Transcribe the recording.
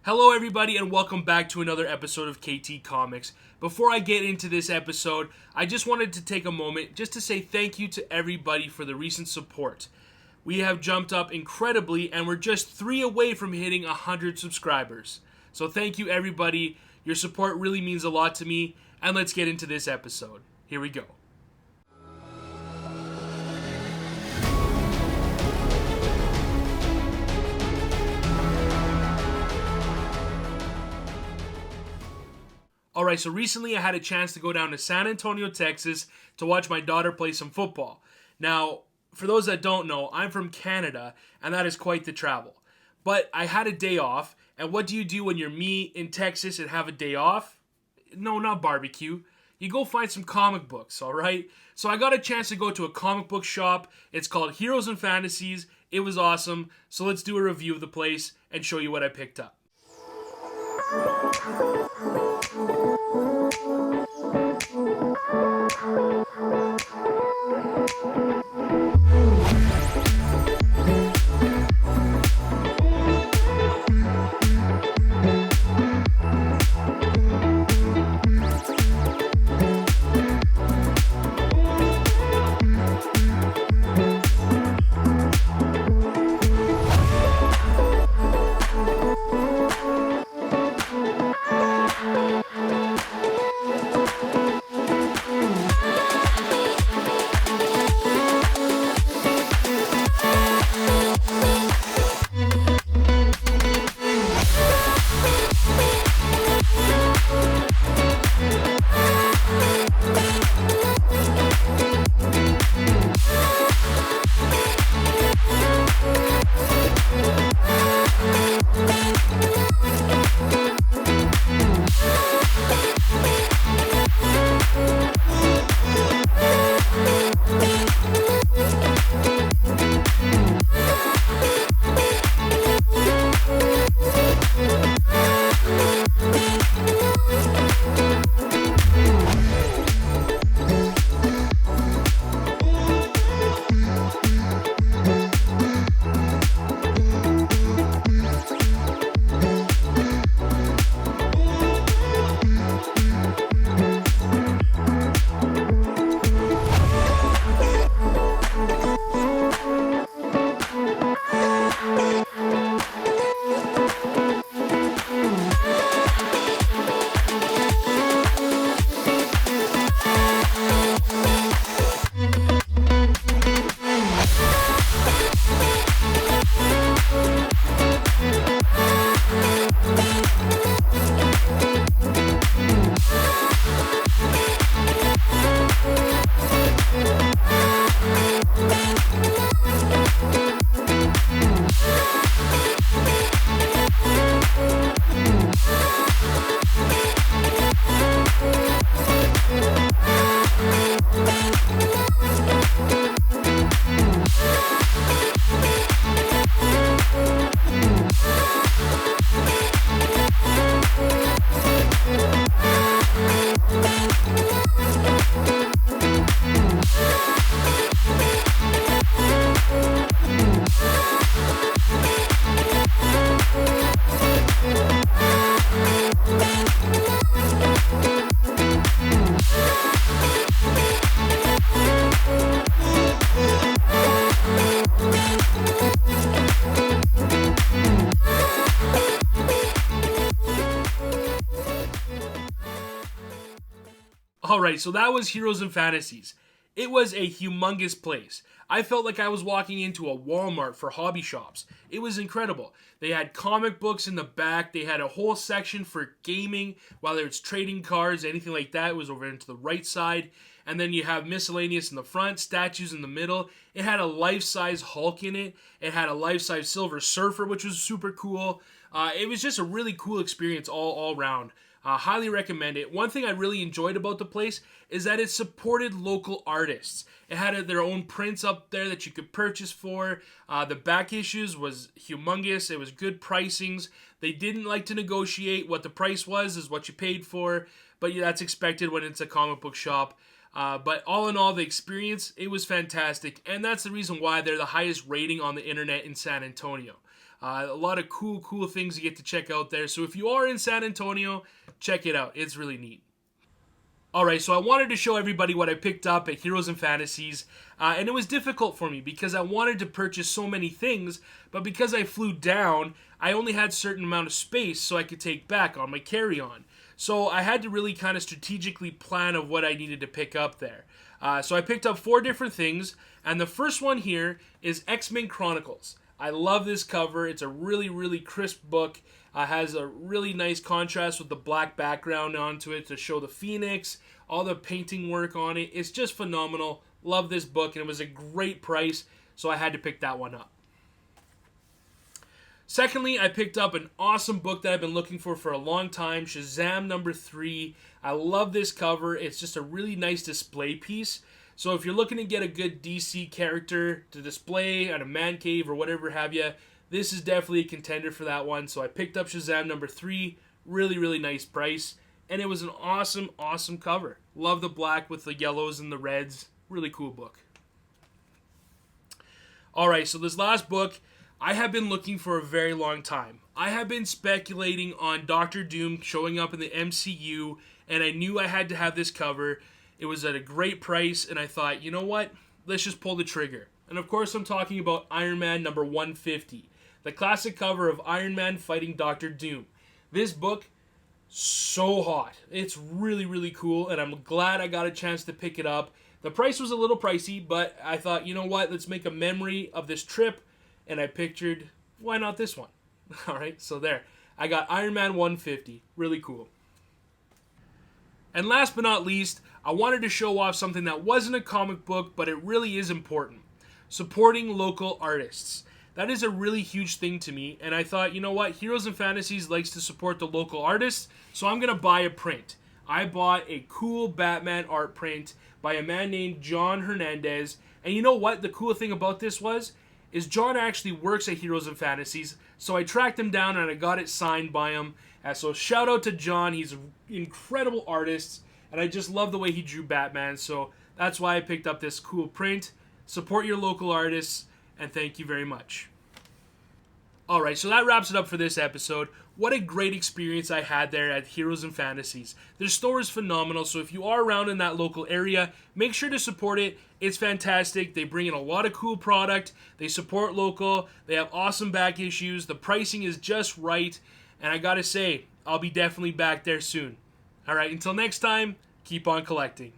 Hello everybody and welcome back to another episode of KT Comics. Before I get into this episode, I just wanted to take a moment just to say thank you to everybody for the recent support. We have jumped up incredibly and we're just 3 away from hitting 100 subscribers. So thank you everybody, your support really means a lot to me, and let's get into this episode. Here we go. Alright, so recently I had a chance to go down to San Antonio, Texas to watch my daughter play some football. Now, for those that don't know, I'm from Canada, and that is quite the travel. But I had a day off, and what do you do when you're me in Texas and have a day off? No, not barbecue. You go find some comic books, alright? So I got a chance to go to a comic book shop. It's called Heroes and Fantasies. It was awesome. So let's do a review of the place and show you what I picked up. Alright, so that was Heroes and Fantasies. It was a humongous place. I felt like I was walking into a Walmart for hobby shops. It was incredible. They had comic books in the back. They had a whole section for gaming, whether it's trading cards, anything like that. It was over into the right side. And then you have miscellaneous in the front, statues in the middle. It had a life-size Hulk in it. It had a life-size Silver Surfer, which was super cool. It was just a really cool experience all around. Highly recommend it. One thing I really enjoyed about the place is that it supported local artists. It had their own prints up there that you could purchase for. The back issues was humongous. It was good pricings. They didn't like to negotiate. What the price was is what you paid for. But yeah, that's expected when it's a comic book shop. But all in all, the experience, it was fantastic. And that's the reason why they're the highest rating on the internet in San Antonio. A lot of cool things you get to check out there. So if you are in San Antonio, check it out. It's really neat. Alright, so I wanted to show everybody what I picked up at Heroes and Fantasies, and it was difficult for me because I wanted to purchase so many things, but because I flew down, I only had a certain amount of space so I could take back on my carry-on. So I had to really kind of strategically plan of what I needed to pick up there. So I picked up 4 different things, and the first one here is X-Men Chronicles. I love this cover. It's a really crisp book. Has a really nice contrast with the black background onto it to show the Phoenix, all the painting work on it. It's just phenomenal. Love this book, and it was a great price, so I had to pick that one up. Secondly, I picked up an awesome book that I've been looking for a long time, Shazam number 3. I love this cover. It's just a really nice display piece. So if you're looking to get a good DC character to display at a man cave or whatever have you, this is definitely a contender for that one. So I picked up Shazam number 3. Really nice price. And it was an awesome cover. Love the black with the yellows and the reds. Really cool book. Alright, so this last book I have been looking for a very long time. I have been speculating on Doctor Doom showing up in the MCU, and I knew I had to have this cover. It was at a great price, and I thought, you know what? Let's just pull the trigger. And of course, I'm talking about Iron Man number 150. The classic cover of Iron Man fighting Doctor Doom. This book, so hot. It's really cool, and I'm glad I got a chance to pick it up. The price was a little pricey, but I thought, you know what? Let's make a memory of this trip, and I pictured, why not this one? Alright, so there. I got Iron Man 150. Really cool. And last but not least, I wanted to show off something that wasn't a comic book, but it really is important. Supporting local artists. That is a really huge thing to me, and I thought, you know what, Heroes and Fantasies likes to support the local artists, so I'm going to buy a print. I bought a cool Batman art print by a man named John Hernandez, and you know what, the cool thing about this is John actually works at Heroes and Fantasies, so I tracked him down and I got it signed by him. So shout out to John, he's an incredible artist, and I just love the way he drew Batman, so that's why I picked up this cool print. Support your local artists, and thank you very much. Alright, so that wraps it up for this episode. What a great experience I had there at Heroes and Fantasies. Their store is phenomenal, so if you are around in that local area, make sure to support it. It's fantastic. They bring in a lot of cool product. They support local. They have awesome back issues. The pricing is just right. And I gotta say, I'll be definitely back there soon. Alright, until next time, keep on collecting.